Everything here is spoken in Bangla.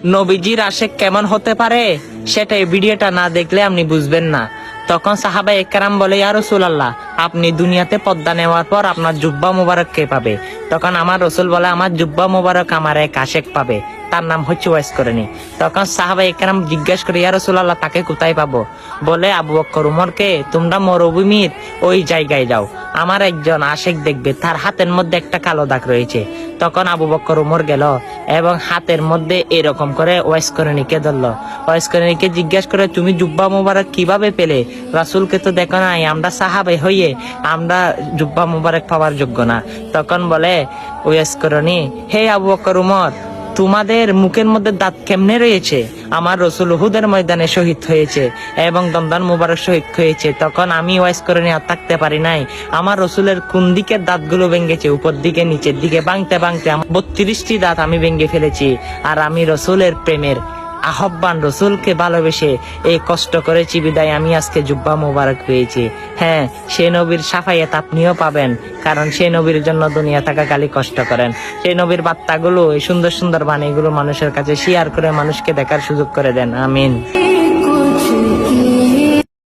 নবীজির আশেক কেমন হতে পারে সেটা এই ভিডিওটা না দেখলে আপনি বুঝবেন না। তখন সাহাবায়ে কেরাম বলে, ইয়া রাসূলুল্লাহ, আপনি দুনিয়াতে পর্দা নেওয়ার পর আপনার জুব্বা মুবারক কে পাবে? তখন আমার রাসূল বলে, আমার জুব্বা মুবারক আমার এক আশেক পাবে, তার নাম হচ্ছে ওয়াইস করণী। তখন সাহাবায়ে কেরাম জিজ্ঞাসা করে, ইয়া রাসূলুল্লাহ, তাকে কোথায় পাবো? বলে, আবু বকর উমরকে তোমরা মরুভূমির ওই জায়গায় যাও, আমার একজন আশেক দেখবে, তার হাতের মধ্যে একটা কালো দাগ রয়েছে। তখন আবু বকর উমর গেল এবং হাতের মধ্যে এরকম করে ওয়াইস করণীকে ধরলো। ওয়াইস করণীকে জিজ্ঞাসা করে, তুমি জুব্বা মুবারক কিভাবে পেলে? রাসূলকে তো দেখো নাই, আমরা সাহাবে হইয়ে আমরা জুব্বা মুবারক পাওয়ার যোগ্য না। তখন বলে ওয়াইস করণী, হে আবু বকর উমর, তোমাদের মুখের মধ্যে দাঁত কেমনে রয়েছে? আমার রাসূল উহুদের ময়দানে শহীদ হয়েছে এবং দমদান মুবারক শহীদ হয়েছে। তখন আমি ওয়াইস করণী আর থাকতে পারি নাই, আমার রাসূলের কোন দিকের দাঁতগুলো ভেঙেছে, উপর দিকে নিচের দিকে ভাঙতে ভাঙতে 32টি দাঁত আমি ভেঙে ফেলেছি। আর আমি রাসূলের প্রেমের আহ্বান, রসুলকে ভালোবেসে এই কষ্ট করেছি বিদায় আমি আজকে জুব্বা মুবারক পেয়েছি। হ্যাঁ, সে নবীর শাফায়াত আপনিও পাবেন, কারণ সেই নবীর জন্য দুনিয়া থাকাকালী কষ্ট করেন। সেই নবীর বার্তাগুলো, এই সুন্দর সুন্দর বাণীগুলো মানুষের কাছে শেয়ার করে মানুষকে দেখার সুযোগ করে দেন। আমিন।